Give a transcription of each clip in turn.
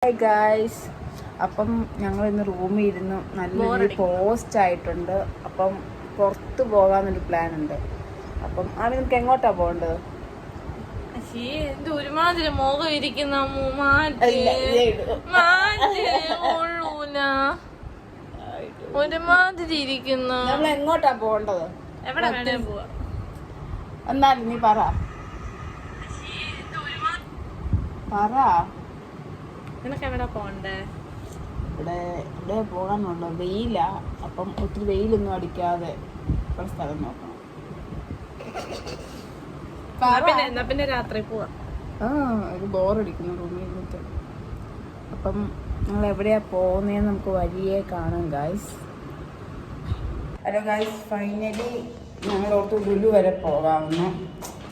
Hi guys. അപ്പം ഞങ്ങൾ ഇന്ന് റൂമിൽ ഇരുന്ന് നല്ലൊരു പോസ്റ്റ് ആയിട്ടുണ്ട്. അപ്പം പുറത്ത് പോകാനൊരു പ്ലാൻ ഉണ്ട്. അപ്പം ആമി നമുക്ക് എങ്ങോട്ടാ പോകേണ്ടത്? ഒരുമാതിരി മുഖം ഇരിക്കുന്ന ഒരുമാതിരി ഇരിക്കുന്ന നമ്മൾ എങ്ങോട്ടാ പോകേണ്ടത്? എവിടെ വേണേ പോവാ. എന്നാലും നീ പറ. നിനക്ക് എവിടെ പോണ്ടേ? ഇവിടെ പോകാനുള്ള വെയിലാ. അപ്പം ഒത്തിരി വെയിലൊന്നും അടിക്കാതെ ഒരു സ്ഥലം നോക്കണം. പിന്നെ രാത്രി പോവാ. ഒരു ബോറടിക്കുന്നു റൂമിൽ ഇരുന്നിട്ട്. അപ്പം ഞങ്ങൾ എവിടെയാ പോകുന്നതെന്ന് നമുക്ക് വഴിയെ കാണാം ഗായ്സ്. ഹലോ ഗായ്സ്, ഫൈനലി ഞങ്ങൾ ഓർത്ത് ലുലു വരെ പോകാമെന്ന്.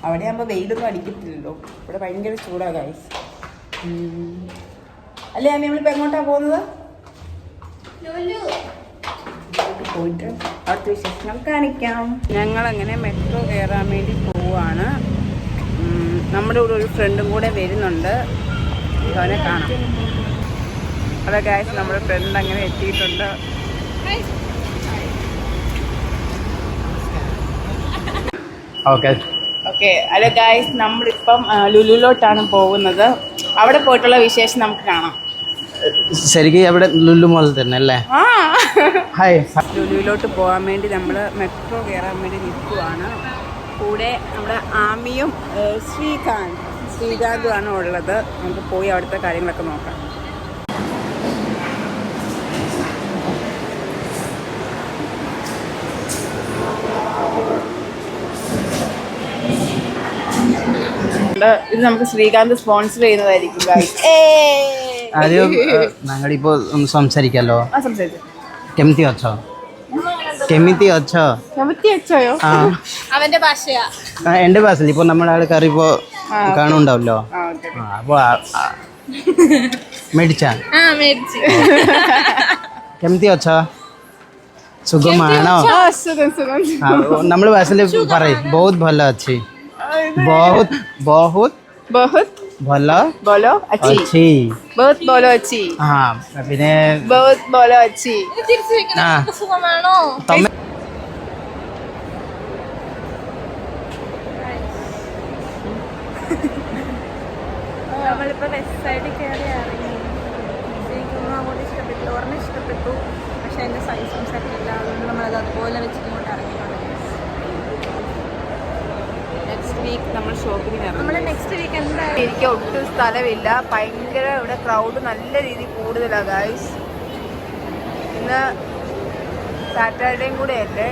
അവിടെ ആകുമ്പോൾ വെയിലൊന്നും അടിക്കത്തില്ലല്ലോ. ഇവിടെ ഭയങ്കര ചൂടാണ് ഗായ്സ്. അല്ലേ അമ്മ, നമ്മളിപ്പോൾ എങ്ങോട്ടാണ് പോകുന്നത്? പോയിട്ട് അടുത്ത വിശേഷങ്ങൾ കാണിക്കാം. ഞങ്ങളങ്ങനെ മെട്രോ കയറാൻ വേണ്ടി പോവാണ്. നമ്മുടെ കൂടെ ഒരു ഫ്രണ്ടും കൂടെ വരുന്നുണ്ട്. അവനെ കാണാം. ഹലോ ഗായ്സ്, നമ്മുടെ ഫ്രണ്ട് അങ്ങനെ എത്തിയിട്ടുണ്ട്. ഓക്കെ ഹലോ ഗായ്സ്, നമ്മളിപ്പം ലുലുലോട്ടാണ് പോകുന്നത്. അവിടെ പോയിട്ടുള്ള വിശേഷം നമുക്ക് കാണാം. ശരിക്കും അവിടെ ലുലു മോൾ തന്നെ അല്ലേ? ഹായ്. ലുലുവിലോട്ട് പോകാൻ വേണ്ടി നമ്മൾ മെട്രോ കയറാൻ വേണ്ടി നിൽക്കുവാണ്. കൂടെ നമ്മുടെ ആമിയും ശ്രീകാന്തുമാണ് ഉള്ളത്. നമുക്ക് പോയി അവിടുത്തെ കാര്യങ്ങളൊക്കെ നോക്കാം. ഇത് നമുക്ക് ശ്രീകാന്ത് സ്പോൺസർ ചെയ്യുന്നതായിരിക്കും. ആദ്യം ഞങ്ങളിപ്പോ ഒന്ന് സംസാരിക്കാലോ. കെമിത്തി അച്ഛോ അവന്റെ ഭാഷയാ. എന്റെ ഭാഷയിൽ ഇപ്പൊ നമ്മുടെ ആൾക്കാർ ഇപ്പോ കാണുന്നുണ്ടാവല്ലോ. അപ്പൊ മേടിച്ചാ കെമിത്തി അച്ഛോ, സുഖമാണോ? നമ്മള് ഭാഷയിൽ പറയും ബഹുത് ଭଲ ଅଛି, बहुत बहुत बहुत भलो बोलो अच्छी, बहुत बोलो अच्छी. പിന്നെ बहुत बोलो अच्छी. സുഖമാണോ? നമ്മളിപ്പോ വെസ്റ്റ് സൈഡിൽ കയറി ഇറങ്ങി. എനിക്കൊന്നും അങ്ങോട്ട് ഇഷ്ടപ്പെട്ടു. ഒരെണ്ണം ഇഷ്ടപ്പെട്ടു, പക്ഷെ അതിന്റെ സൈസും സെറ്റില്ല. അതുകൊണ്ട് നമ്മളത് അതുപോലെ വെച്ചിട്ട് ഇങ്ങോട്ട് ഇറങ്ങിയിട്ടുണ്ട്. നമ്മൾ ഷോപ്പിംഗ് നമ്മള് നെക്സ്റ്റ് വീക്ക് എന്തായാലും എനിക്ക് ഒട്ടും സ്ഥലമില്ല. ഭയങ്കര ഇവിടെ ക്രൗഡ് നല്ല രീതിയിൽ കൂടുതലാണ് ഗായ്സ്. ഇന്ന് സാറ്റർഡേയും കൂടെ അല്ലേ.